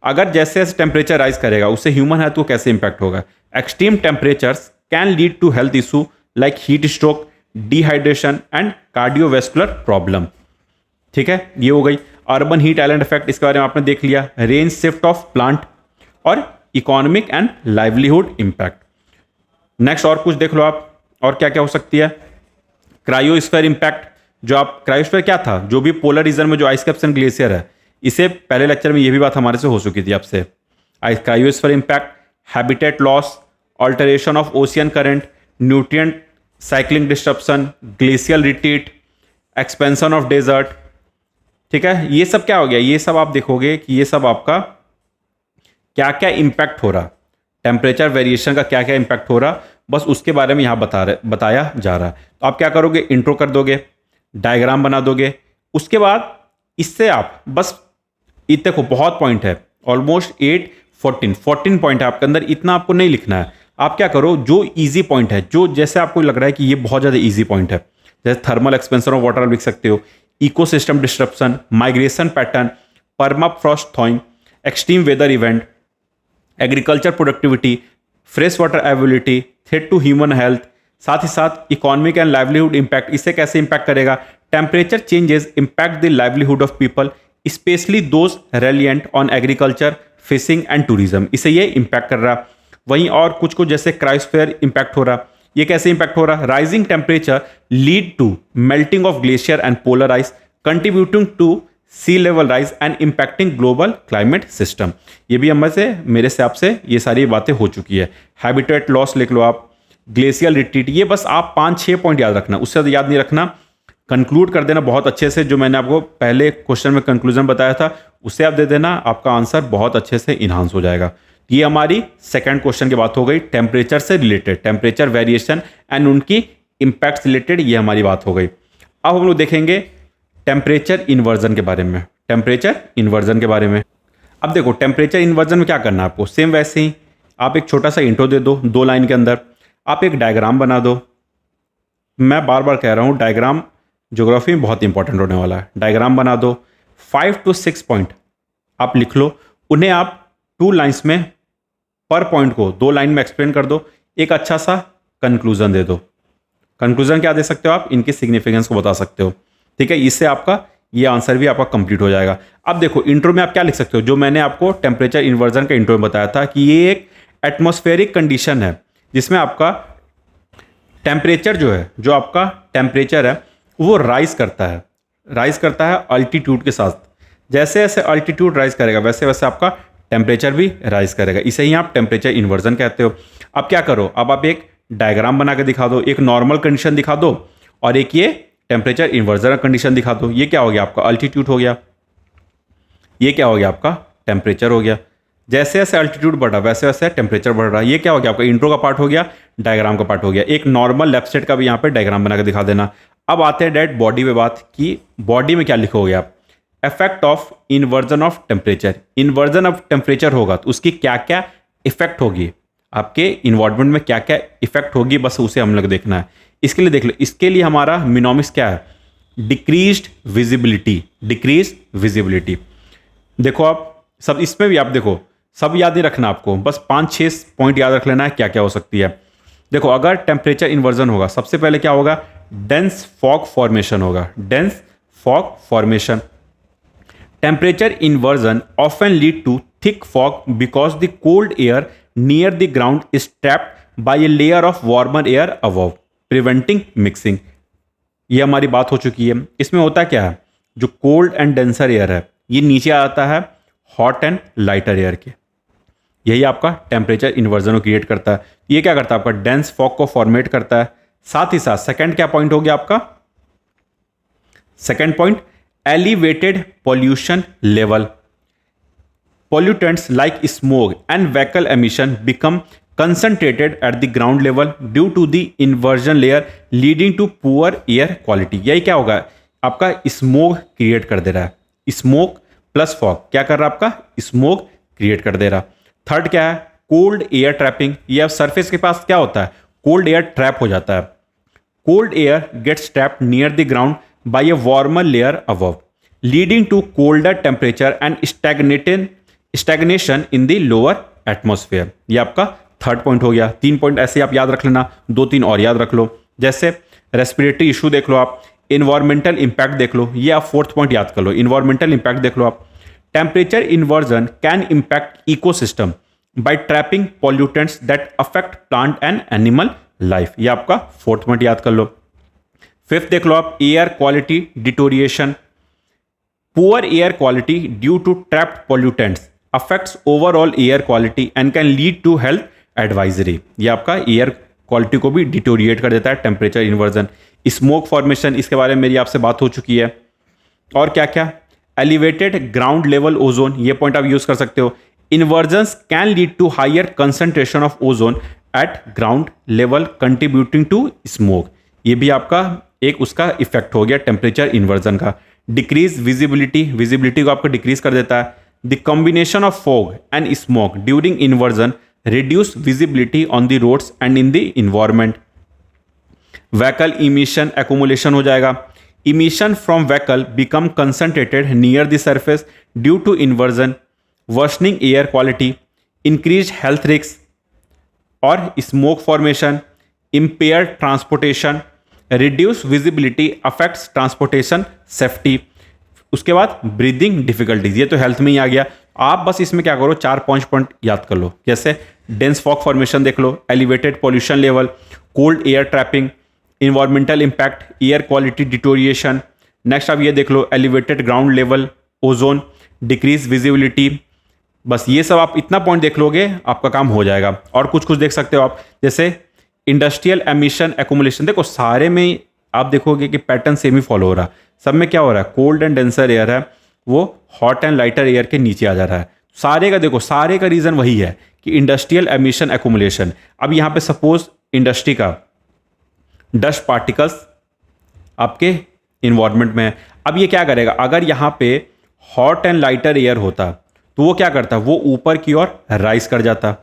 अगर जैसे जैसे टेम्परेचर राइज करेगा उससे ह्यूमन हेल्थ को कैसे इंपैक्ट होगा। Extreme temperatures can lead to health issue like heat stroke, dehydration and cardiovascular problem. ठीक है, ये हो गई अर्बन हीट आइलैंड इफेक्ट, इसके बारे में आपने देख लिया। रेंज शिफ्ट ऑफ प्लांट और economic and livelihood impact. Next और कुछ देख लो आप, और क्या क्या हो सकती है। क्रायोस्फीयर इंपैक्ट, जो आप क्रायोस्फीयर क्या था, जो भी पोलर रीजन में जो आइस कैप्स एंड ग्लेशियर है, इसे पहले लेक्चर में ये भी बात हमारे से हो चुकी थी आपसे। Cryosphere impact, habitat loss, alteration of ocean current, nutrient cycling disruption, glacial retreat, expansion of desert. ठीक है, ये सब क्या हो गया, ये सब आप देखोगे कि ये सब आपका क्या क्या इंपैक्ट हो रहा, टेम्परेचर वेरिएशन का क्या क्या इंपैक्ट हो रहा, बस उसके बारे में यहाँ बताया जा रहा है। तो आप क्या करोगे, इंट्रो कर दोगे, डायग्राम बना दोगे, उसके बाद इससे आप बस देखो बहुत पॉइंट है, ऑलमोस्ट 14 पॉइंट है आपके अंदर, इतना आपको नहीं लिखना है। आप क्या करो, जो इजी पॉइंट है, जो जैसे आपको लग रहा है कि ये बहुत ज़्यादा इजी पॉइंट है, जैसे थर्मल एक्सपेंशन ऑफ वाटर लिख सकते हो, ecosystem disruption, migration pattern, permafrost thawing, extreme weather event, agriculture productivity, fresh water availability, threat to human health, साथ ही साथ इकोनॉमिक एंड लाइवलीहुड इंपैक्ट, इससे कैसे इंपैक्ट करेगा। Temperature changes impact the livelihood of people specially those reliant on agriculture, fishing and tourism, इसे ये impact कर रहा। वहीं और कुछ कुछ जैसे क्रायोस्फीयर इंपैक्ट हो रहा, ये कैसे इंपैक्ट हो रहा। Rising temperature lead to melting of glacier and polar ice contributing to sea level rise and impacting global climate system. ये भी हम से मेरे हिसाब से ये सारी बातें हो चुकी है। हैबिटेट लॉस लिख लो आप, ग्लेशियल रिट्रीट, ये बस आप 5-6 पॉइंट याद रखना, उससे ज़्यादा याद नहीं रखना। कंक्लूड कर देना बहुत अच्छे से, जो मैंने आपको पहले क्वेश्चन में कंक्लूजन बताया था उससे आप दे देना, आपका आंसर बहुत अच्छे से इन्हांस हो जाएगा। ये हमारी सेकंड क्वेश्चन की बात हो गई, टेम्परेचर से रिलेटेड, टेम्परेचर वेरिएशन एंड उनकी इंपैक्ट रिलेटेड, ये हमारी बात हो गई। अब हम लोग देखेंगे टेम्परेचर इन्वर्जन के बारे में। टेम्परेचर इन्वर्जन के बारे में अब देखो, टेम्परेचर इन्वर्जन में क्या करना है आपको, सेम वैसे ही आप एक छोटा सा इंट्रो दे दो, 2 लाइन के अंदर आप एक डायग्राम बना दो। मैं बार बार कह रहा हूँ, डायग्राम ज्योग्राफी में बहुत इंपॉर्टेंट होने वाला है। डायग्राम बना दो, 5 to 6 पॉइंट आप लिख लो, उन्हें आप 2 लाइन्स में, पर पॉइंट को 2 लाइन में एक्सप्लेन कर दो, एक अच्छा सा कंक्लूजन दे दो। कंक्लूजन क्या दे सकते हो आप, इनकी सिग्निफिकेंस को बता सकते हो। ठीक है, इससे आपका ये आंसर भी आपका कंप्लीट हो जाएगा। अब देखो इंट्रो में आप क्या लिख सकते हो, जो मैंने आपको टेम्परेचर इन्वर्जन के इंट्रो में बताया था कि ये एक एटमॉस्फेरिक कंडीशन है जिसमें आपका टेम्परेचर जो है, जो आपका टेम्परेचर है वो राइज करता है अल्टीट्यूड के साथ। जैसे जैसे अल्टीट्यूड राइज करेगा वैसे वैसे आपका टेम्परेचर भी राइज करेगा, इसे ही आप टेम्परेचर इन्वर्जन कहते हो। अब क्या करो, अब आप एक डायग्राम बना के दिखा दो, एक नॉर्मल कंडीशन दिखा दो और एक ये टेम्परेचर इन्वर्जन कंडीशन दिखा दो। ये क्या हो गया आपका अल्टीट्यूड हो गया, ये क्या हो गया आपका टेम्परेचर हो गया। जैसे जैसे अल्टीट्यूड बढ़ा वैसे वैसे टेम्परेचर बढ़ रहा है। ये क्या हो गया आपका इंट्रो का पार्ट हो गया, डायग्राम का पार्ट हो गया। एक नॉर्मल लेफ्ट साइड का भी यहाँ पे डायग्राम बना के दिखा देना। अब आते हैं डायरेक्ट बॉडी पे बात कि बॉडी में क्या लिखोगे आप, effect of inversion of temperature. Inversion of temperature होगा तो उसकी क्या क्या इफेक्ट होगी, आपके इन्वायरमेंट में क्या क्या इफेक्ट होगी, बस उसे हम लोग देखना है। इसके लिए देख लो, इसके लिए हमारा मिनोमिक्स क्या है, डिक्रीज्ड विजिबिलिटी। देखो आप सब इसमें भी आप देखो, सब याद नहीं रखना आपको, बस 5-6 पॉइंट याद रख लेना है क्या क्या हो सकती है। देखो अगर टेम्परेचर इन्वर्जन होगा, सबसे पहले क्या होगा, डेंस फॉग फॉर्मेशन होगा, dense fog formation. Temperature inversion often lead to thick fog because the cold air near the ground is trapped by a layer of warmer air above preventing mixing. ये हमारी बात हो चुकी है। इसमें होता क्या है, जो कोल्ड एंड डेंसर एयर है ये नीचे आता है हॉट एंड लाइटर एयर के, यही आपका टेम्परेचर इन्वर्जन को क्रिएट करता है। ये क्या करता है आपका डेंस फॉग को फॉर्मेट करता है। साथ ही साथ सेकंड क्या पॉइंट हो गया आपका, second point elevated pollution level. Pollutants like smoke and vehicle emission become concentrated at the ground level due to the inversion layer leading to poor air quality। यही क्या होगा आपका, स्मोक क्रिएट कर दे रहा है, स्मोक प्लस फॉग क्या कर रहा है आपका, स्मोक क्रिएट कर दे रहा। थर्ड क्या है, कोल्ड एयर ट्रैपिंग। ये अब सरफेस के पास क्या होता है, कोल्ड एयर ट्रैप हो जाता है। cold air gets trapped near the ground by a warmer layer above, leading to colder temperature and stagnation in the lower atmosphere. ये आपका थर्ड पॉइंट हो गया। 3 पॉइंट ऐसे आप याद रख लेना, 2-3 और याद रख लो। जैसे रेस्पिरेटरी इशू देख लो आप, इन्वायरमेंटल इंपैक्ट देख लो, ये आप फोर्थ पॉइंट याद कर लो। इन्वायरमेंटल इंपैक्ट देख लो आप। Temperature inversion can impact ecosystem by trapping pollutants that affect plant and animal life, ये आपका फोर्थ पॉइंट याद कर लो। फिफ्थ देख लो आप, air quality deterioration. Poor air quality due to trapped pollutants affects overall air quality and can lead to health advisory, ये आपका air quality को भी डिटोरिएट कर देता है टेम्परेचर इन्वर्जन। स्मोक फॉर्मेशन, इसके बारे में मेरी आपसे बात हो चुकी है। और क्या क्या, एलिवेटेड ग्राउंड लेवल ओजोन, ये पॉइंट आप यूज कर सकते हो। Inversions can lead to higher concentration of ozone at ground level contributing to smoke, ये भी आपका एक उसका इफेक्ट हो गया टेम्परेचर इन्वर्जन का। डिक्रीज विजिबिलिटी, विजिबिलिटी को आपको डिक्रीज कर देता है। The combination of fog and smoke during inversion reduce visibility on the roads and in the environment. Vehicle emission accumulation हो जाएगा। Emission from vehicle become concentrated near the surface due to inversion, worsening air quality, increase health risk और smoke formation, impair transportation, reduce visibility affects transportation safety. उसके बाद breathing difficulties, ये तो health में ही आ गया। आप बस इसमें क्या करो, 4-5 पॉइंट याद कर लो। जैसे डेंस फॉग फॉर्मेशन देख लो, elevated pollution level, cold air trapping, environmental impact, air quality deterioration. Next आप ये देख लो, elevated ground level ozone, decrease visibility. बस ये सब आप इतना पॉइंट देख लोगे, आपका काम हो जाएगा। और कुछ कुछ देख सकते हो आप, जैसे इंडस्ट्रियल एमिशन एक्यूमुलेशन। देखो सारे में आप देखोगे कि पैटर्न सेम ही फॉलो हो रहा है। सब में क्या हो रहा है, कोल्ड एंड डेंसर एयर है वो हॉट एंड लाइटर एयर के नीचे आ जा रहा है। सारे का देखो, सारे का रीजन वही है कि इंडस्ट्रियल एमिशन एक्यूमुलेशन। अब यहाँ पे सपोज इंडस्ट्री का डस्ट पार्टिकल्स आपके इन्वायरमेंट में है। अब ये क्या करेगा, अगर यहाँ पे हॉट एंड लाइटर एयर होता तो वो क्या करता, वो ऊपर की ओर राइज कर जाता,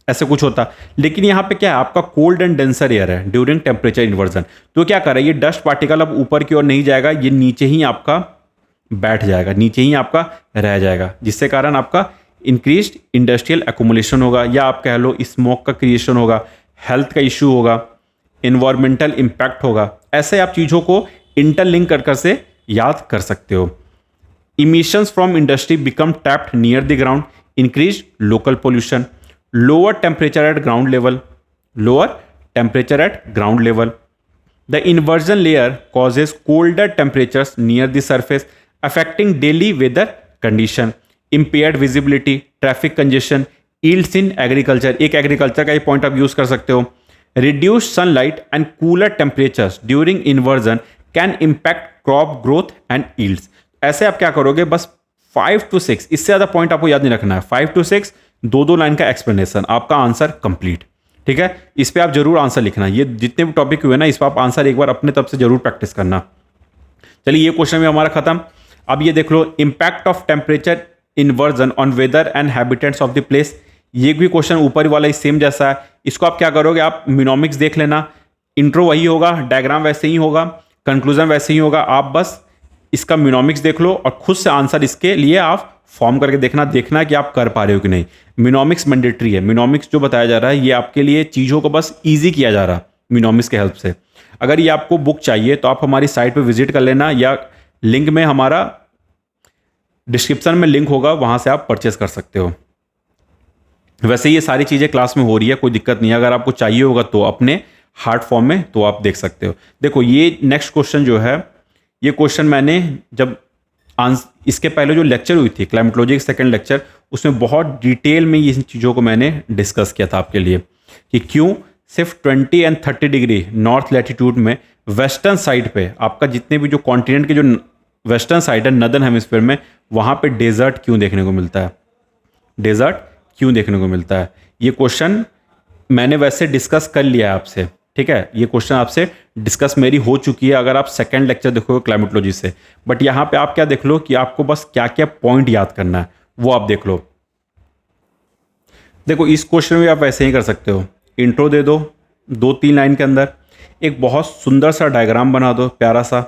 ऐसे कुछ होता। लेकिन यहाँ पे क्या है, आपका कोल्ड एंड डेंसर एयर है ड्यूरिंग टेम्परेचर इन्वर्जन, तो क्या कर रहा है, ये डस्ट पार्टिकल अब ऊपर की ओर नहीं जाएगा, ये नीचे ही आपका बैठ जाएगा, नीचे ही आपका रह जाएगा, जिससे कारण आपका इंक्रीज्ड इंडस्ट्रियल एक्यूमुलेशन होगा, या आप कह लो स्मोक का क्रिएशन होगा, हेल्थ का इश्यू होगा, इन्वायरमेंटल इम्पैक्ट होगा। ऐसे आप चीज़ों को इंटरलिंक कर से याद कर सकते हो। Emissions from industry become trapped near the ground, increase local pollution, lower temperature at ground level, lower temperature at ground level. The inversion layer causes colder temperatures near the surface affecting daily weather condition, impaired visibility, traffic congestion, yields in agriculture. एक agriculture का ही point आप use कर सकते हो। Reduce sunlight and cooler temperatures during inversion can impact crop growth and yields। ऐसे आप क्या करोगे, बस 5 to 6, इससे ज़्यादा पॉइंट आपको याद नहीं रखना है। 5 to 6 दो लाइन का एक्सप्लेनेशन, आपका आंसर कंप्लीट। ठीक है, इस पे आप जरूर आंसर लिखना। ये जितने भी टॉपिक हुए ना, इस पर आप आंसर एक बार अपने तरफ से जरूर प्रैक्टिस करना। चलिए, ये क्वेश्चन भी हमारा खत्म। अब ये देख लो, impact of temperature inversion on weather and habitats of the place. ये भी क्वेश्चन ऊपर वाला ही सेम जैसा है। इसको आप क्या करोगे, आप मिनोमिक्स देख लेना, इंट्रो वही होगा, डायग्राम वैसे ही होगा, कंक्लूजन वैसे ही होगा। आप बस इसका मिनोमिक्स देख लो और खुद से आंसर इसके लिए आप फॉर्म करके देखना कि आप कर पा रहे हो कि नहीं। मिनोमिक्स मैंडेटरी है। मिनोमिक्स जो बताया जा रहा है, ये आपके लिए चीज़ों को बस ईजी किया जा रहा है मिनोमिक्स के हेल्प से। अगर ये आपको बुक चाहिए तो आप हमारी साइट पर विजिट कर लेना, या लिंक में हमारा डिस्क्रिप्शन में लिंक होगा, वहाँ से आप परचेस कर सकते हो। वैसे ये सारी चीज़ें क्लास में हो रही है, कोई दिक्कत नहीं है। अगर आपको चाहिए होगा तो अपने हार्ड फॉर्म में तो आप देख सकते हो। देखो, ये नेक्स्ट क्वेश्चन जो है, ये क्वेश्चन मैंने जब इसके पहले जो लेक्चर हुई थी क्लाइमेटोलॉजी की सेकंड लेक्चर, उसमें बहुत डिटेल में इन चीज़ों को मैंने डिस्कस किया था आपके लिए कि क्यों सिर्फ 20 एंड 30 डिग्री नॉर्थ लैटिट्यूड में वेस्टर्न साइड पे आपका जितने भी जो कॉन्टिनेंट के जो वेस्टर्न साइड है नदर्न हेमिस्फीयर में, वहाँ पे डेजर्ट क्यों देखने को मिलता है, डेजर्ट क्यों देखने को मिलता है। ये क्वेश्चन मैंने वैसे डिस्कस कर लिया है आपसे, ठीक है। ये क्वेश्चन आपसे डिस्कस मेरी हो चुकी है अगर आप सेकंड लेक्चर देखोगे क्लाइमेटोलॉजी से। बट यहाँ पे आप क्या देख लो कि आपको बस क्या क्या पॉइंट याद करना है वो आप देख लो। देखो, इस क्वेश्चन में आप वैसे ही कर सकते हो, इंट्रो दे दो 2-3 लाइन के अंदर, एक बहुत सुंदर सा डायग्राम बना दो, प्यारा सा।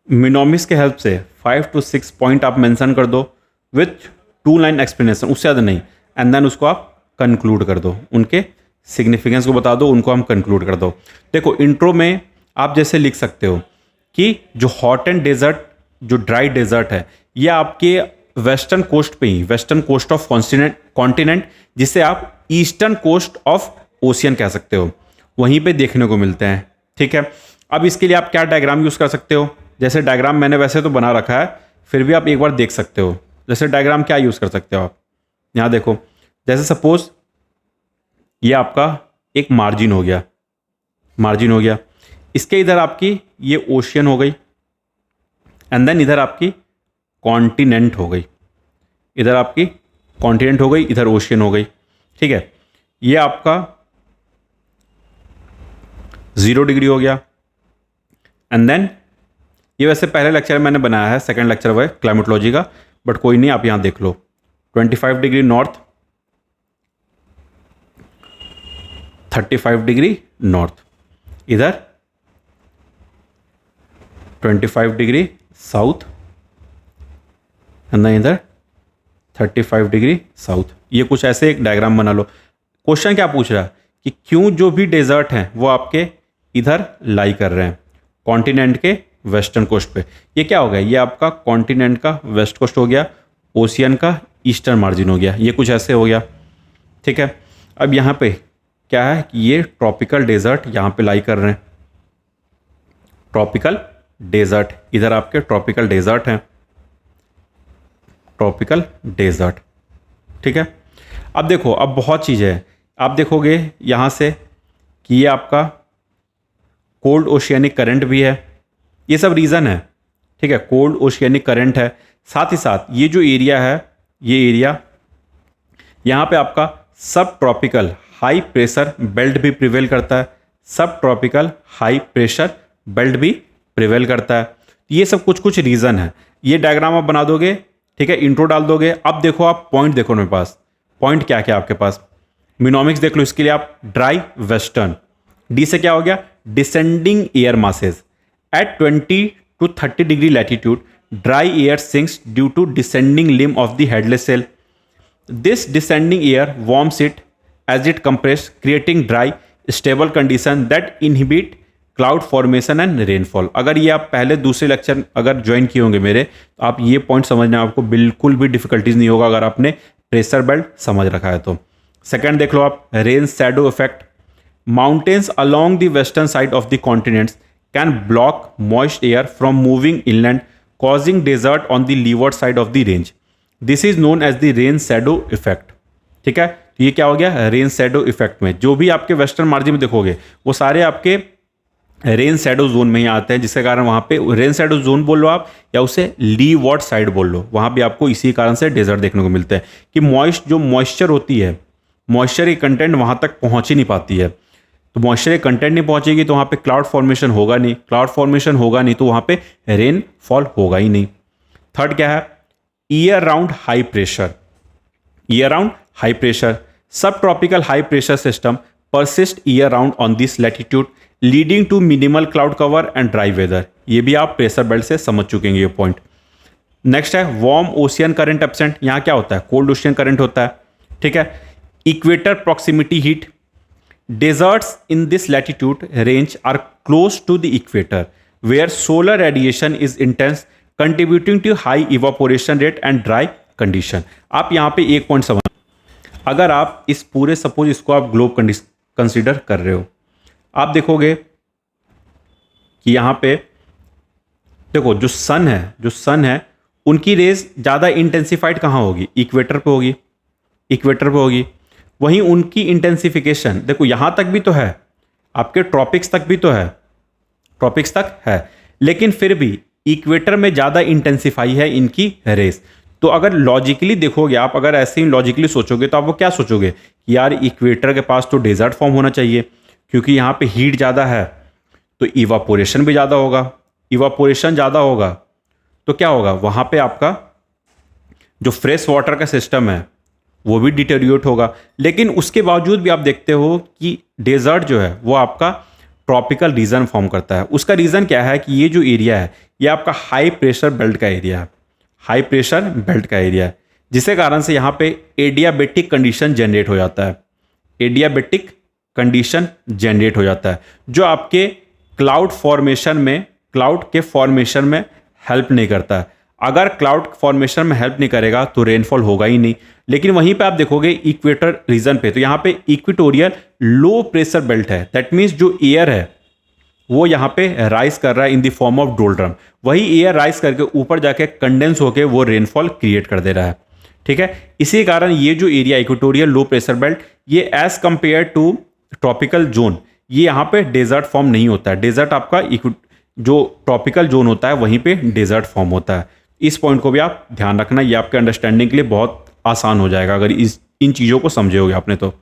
मिनोमिक्स के हेल्प से 5 to 6 पॉइंट आप मेंशन कर दो विथ 2 लाइन एक्सप्लेनेशन, उससे ज़्यादा नहीं, एंड देन उसको आप कंक्लूड कर दो, उनके सिग्निफिकेंस को बता दो, उनको हम कंक्लूड कर दो। देखो इंट्रो में आप जैसे लिख सकते हो कि जो हॉट एंड डेजर्ट, जो ड्राई डेजर्ट है, ये आपके वेस्टर्न कोस्ट पे ही, वेस्टर्न कोस्ट ऑफ कॉन्टिनेंट, जिसे आप ईस्टर्न कोस्ट ऑफ ओशियन कह सकते हो, वहीं पे देखने को मिलते हैं। ठीक है, अब इसके लिए आप क्या डायग्राम यूज़ कर सकते हो? जैसे डायग्राम मैंने वैसे तो बना रखा है, फिर भी आप एक बार देख सकते हो। जैसे डायग्राम क्या यूज़ कर सकते हो आप, यहाँ देखो, जैसे सपोज ये आपका एक मार्जिन हो गया, मार्जिन हो गया, इसके इधर आपकी ये ओशियन हो गई, एंड देन इधर आपकी कॉन्टिनेंट हो गई, इधर आपकी कॉन्टिनेंट हो गई, इधर ओशियन हो गई। ठीक है, ये आपका 0 डिग्री हो गया, एंड देन ये वैसे पहले लेक्चर मैंने बनाया है, सेकंड लेक्चर हुआ है क्लाइमेटोलॉजी का, बट कोई नहीं, आप यहाँ देख लो। 25 डिग्री नॉर्थ, 35 डिग्री नॉर्थ, इधर 25 डिग्री साउथ, एंड देन इधर 35 डिग्री साउथ। ये कुछ ऐसे एक डायग्राम बना लो। क्वेश्चन क्या पूछ रहा है कि क्यों जो भी डेजर्ट हैं वो आपके इधर लाई कर रहे हैं, कॉन्टिनेंट के वेस्टर्न कोस्ट पे। ये क्या हो गया, ये आपका कॉन्टिनेंट का वेस्ट कोस्ट हो गया, ओशियन का ईस्टर्न मार्जिन हो गया, ये कुछ ऐसे हो गया। ठीक है, अब यहाँ पे क्या है कि ये ट्रॉपिकल डेजर्ट यहाँ पे लाई कर रहे हैं, ट्रॉपिकल डेजर्ट, इधर आपके ट्रॉपिकल डेजर्ट हैं, ट्रॉपिकल डेजर्ट। ठीक है, अब देखो, अब बहुत चीज़ें हैं। आप देखोगे यहाँ से कि ये आपका कोल्ड ओशियनिक करंट भी है, ये सब रीज़न है। ठीक है, कोल्ड ओशियनिक करंट है, साथ ही साथ ये जो एरिया है, ये एरिया यहाँ पे आपका सब ट्रॉपिकल हाई प्रेशर बेल्ट भी प्रिवेल करता है, सब ट्रॉपिकल हाई प्रेशर बेल्ट भी प्रिवेल करता है। ये सब कुछ कुछ रीज़न है। ये डायग्राम आप बना दोगे, ठीक है, इंट्रो डाल दोगे। अब देखो आप पॉइंट देखो मेरे पास, पॉइंट क्या क्या आपके पास, मिनोमिक्स देख लो, इसके लिए आप ड्राई वेस्टर्न, डी से क्या हो गया, descending air masses at 20 to 30 degree latitude, dry air sinks due to descending limb of the Hadley cell. This descending air warms it as it compress, creating dry stable condition that inhibit cloud formation and rainfall. अगर ये आप पहले दूसरे lecture अगर join किए होंगे मेरे, तो आप ये पॉइंट समझना आपको बिल्कुल भी डिफिकल्टीज नहीं होगा अगर आपने प्रेशर बेल्ट समझ रखा है तो। सेकंड देख लो आप, rain shadow effect, mountains along the western side of the continents can block moist air from moving inland, causing desert on the leeward side of the range. This is known as the rain shadow effect. ठीक है, तो ये क्या हो गया, rain shadow effect में जो भी आपके वेस्टर्न मार्जिन में देखोगे वो सारे आपके रेन शैडो जोन में ही आते हैं, जिसके कारण वहाँ पे रेन शैडो जोन बोल लो आप, या उसे लीवर्ड साइड बोल लो, वहाँ भी आपको इसी कारण से डेजर्ट देखने को मिलते हैं कि जो मॉइस्चर होती है, मॉइस्चर की कंटेंट वहाँ तक पहुँच ही नहीं पाती है। तो मॉइस्चर कंटेंट नहीं पहुंचेगी तो वहाँ पे क्लाउड फॉर्मेशन होगा नहीं, क्लाउड फॉर्मेशन होगा नहीं तो वहाँ पे रेन फॉल होगा ही नहीं। थर्ड क्या है, year round high pressure, year round high pressure, subtropical high pressure system persist year round on this latitude leading to minimal cloud cover and dry weather. ये भी आप प्रेशर बेल्ट से समझ चुकेंगे ये पॉइंट। नेक्स्ट है warm ocean current absent, यहाँ क्या होता है, कोल्ड ओशियन करंट होता है। ठीक है, equator proximity heat, deserts in this latitude range are close to the equator where solar radiation is intense, contributing to high evaporation rate and dry condition. आप यहाँ पे एक पॉइंट समझ, अगर आप इस पूरे सपोज इसको आप ग्लोब कंसीडर कर रहे हो, आप देखोगे कि यहाँ पे देखो जो सन है उनकी रेज ज़्यादा इंटेंसिफाइड कहाँ होगी, इक्वेटर पे होगी, इक्वेटर पे होगी। वहीं उनकी इंटेंसिफिकेशन देखो यहाँ तक भी तो है, आपके ट्रॉपिक्स तक भी तो है, ट्रॉपिक्स तक है, लेकिन फिर भी इक्वेटर में ज़्यादा इंटेंसिफाई है इनकी रेस। तो अगर लॉजिकली देखोगे आप, अगर ऐसे ही लॉजिकली सोचोगे तो आप वो क्या सोचोगे कि यार इक्वेटर के पास तो डेजर्ट फॉर्म होना चाहिए, क्योंकि यहाँ पे हीट ज़्यादा है तो इवापोरेशन भी ज़्यादा होगा, इवापोरेशन ज़्यादा होगा तो क्या होगा, वहाँ पे आपका जो फ्रेश वाटर का सिस्टम है वो भी डिटेरियोरेट होगा। लेकिन उसके बावजूद भी आप देखते हो कि डेजर्ट जो है वो आपका ट्रॉपिकल रीजन फॉर्म करता है। उसका रीज़न क्या है कि ये जो एरिया है ये आपका हाई प्रेशर बेल्ट का एरिया है, हाई प्रेशर बेल्ट का एरिया है, जिसके कारण से यहाँ पे एडियाबेटिक कंडीशन जनरेट हो जाता है, एडियाबेटिक कंडीशन जनरेट हो जाता है, जो आपके क्लाउड के फॉर्मेशन में हेल्प नहीं करता है। अगर क्लाउड फॉर्मेशन में हेल्प नहीं करेगा तो रेनफॉल होगा ही नहीं। लेकिन वहीं पे आप देखोगे इक्वेटर रीजन पे, तो यहाँ पे इक्वेटोरियल लो प्रेशर बेल्ट है, दैट मीन्स जो एयर है वो यहाँ पे राइज कर रहा है in the form of doldrum, वही एयर राइज करके ऊपर जाके कंडेंस होके वो रेनफॉल क्रिएट कर दे रहा है। ठीक है, इसी कारण ये जो area equatorial low pressure belt, ये as compare to tropical zone, ये यहाँ पे डेजर्ट फॉर्म नहीं होता है। डेजर्ट आपका जो ट्रॉपिकल जोन होता है वहीं पे डेजर्ट फॉर्म होता है। इस पॉइंट को भी आप ध्यान रखना, ये आपके अंडरस्टैंडिंग के लिए बहुत आसान हो जाएगा अगर इन चीज़ों को समझोगे आपने तो।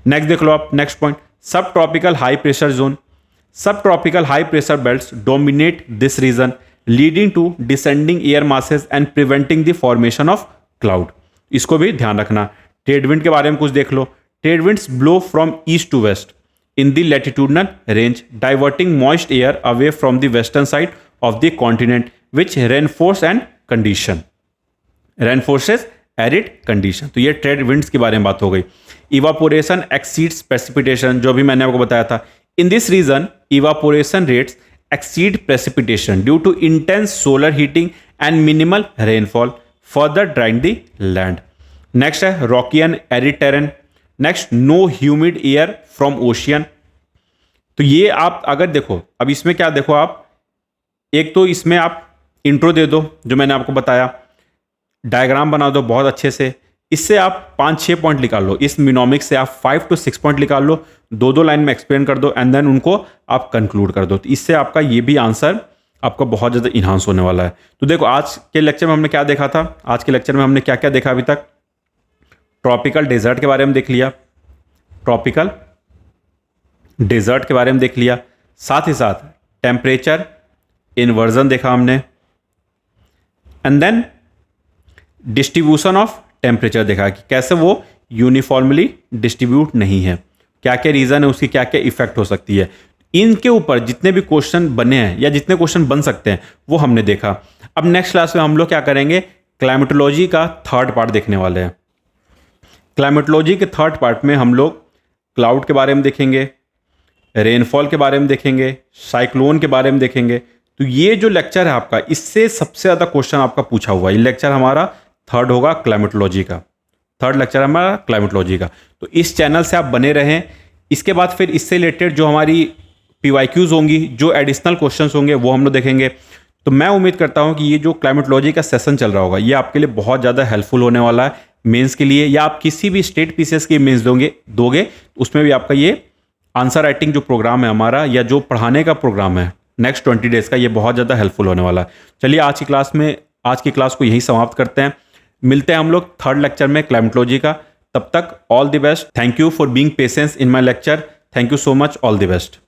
नेक्स्ट देख लो आप, next point, subtropical high pressure zone. Subtropical high pressure belts dominate this region, leading to descending air masses and preventing the formation of cloud. इसको भी ध्यान रखना। ट्रेड विंड के बारे में कुछ देख लो। Trade winds blow from east to west in the latitudinal range, diverting moist air away from the western side of the continent, which reinforces arid condition। तो ये ट्रेड विंड्स के बारे में बात हो गई। इवापोरेशन एक्सीड्स प्रेसिपिटेशन, जो भी मैंने आपको बताया था। In this region evaporation rates exceed precipitation due to intense solar heating and minimal rainfall, further drying the land. Next है rocky and arid terrain. Next, no humid air from ocean. तो ये आप अगर देखो, अब इसमें क्या देखो आप, एक तो इसमें आप इंट्रो दे दो जो मैंने आपको बताया, डायग्राम बना दो बहुत अच्छे से, इससे आप 5-6 पॉइंट निकाल लो, इस मिनोमिक्स से आप 5 to 6 पॉइंट निकाल लो, 2 लाइन में एक्सप्लेन कर दो एंड देन उनको आप कंक्लूड कर दो। तो इससे आपका ये भी आंसर आपका बहुत ज़्यादा इन्हांस होने वाला है। तो देखो आज के लेक्चर में हमने क्या देखा था, आज के लेक्चर में हमने क्या क्या देखा अभी तक। ट्रॉपिकल डेजर्ट के बारे में देख लिया, ट्रॉपिकल डेजर्ट के बारे में देख लिया, साथ ही साथ टेम्परेचर इन्वर्जन देखा हमने, and then distribution of temperature देखा कि कैसे वो यूनिफॉर्मली डिस्ट्रीब्यूट नहीं है, क्या क्या रीज़न है, उसकी क्या क्या इफेक्ट हो सकती है। इनके ऊपर जितने भी क्वेश्चन बने हैं या जितने क्वेश्चन बन सकते हैं वो हमने देखा। अब नेक्स्ट क्लास में हम लोग क्या करेंगे, क्लाइमेटोलॉजी का थर्ड पार्ट देखने वाले हैं। क्लाइमेटोलॉजी के थर्ड पार्ट में हम लोग क्लाउड के बारे में देखेंगे, रेनफॉल के बारे में देखेंगे, साइक्लोन के बारे में देखेंगे। तो ये जो लेक्चर है आपका, इससे सबसे ज़्यादा क्वेश्चन आपका पूछा हुआ है। ये लेक्चर हमारा थर्ड होगा क्लाइमेटोलॉजी का, थर्ड लेक्चर हमारा क्लाइमेटोलॉजी का। तो इस चैनल से आप बने रहें। इसके बाद फिर इससे रिलेटेड जो हमारी PYQs होंगी, जो एडिशनल क्वेश्चंस होंगे वो हम लोग देखेंगे। तो मैं उम्मीद करता हूँ कि ये जो क्लाइमेटोलॉजी का सेशन चल रहा होगा ये आपके लिए बहुत ज़्यादा हेल्पफुल होने वाला है मेंस के लिए, या आप किसी भी स्टेट पीसीएस के मेंस दोगे उसमें भी आपका ये आंसर राइटिंग जो प्रोग्राम है हमारा, या जो पढ़ाने का प्रोग्राम है नेक्स्ट 20 डेज का, ये बहुत ज़्यादा हेल्पफुल होने वाला है। चलिए आज की क्लास को यही समाप्त करते हैं। मिलते हैं हम लोग थर्ड लेक्चर में क्लाइमेटोलॉजी का। तब तक all the best. Thank you for being patience in my lecture. Thank you so much. All the best.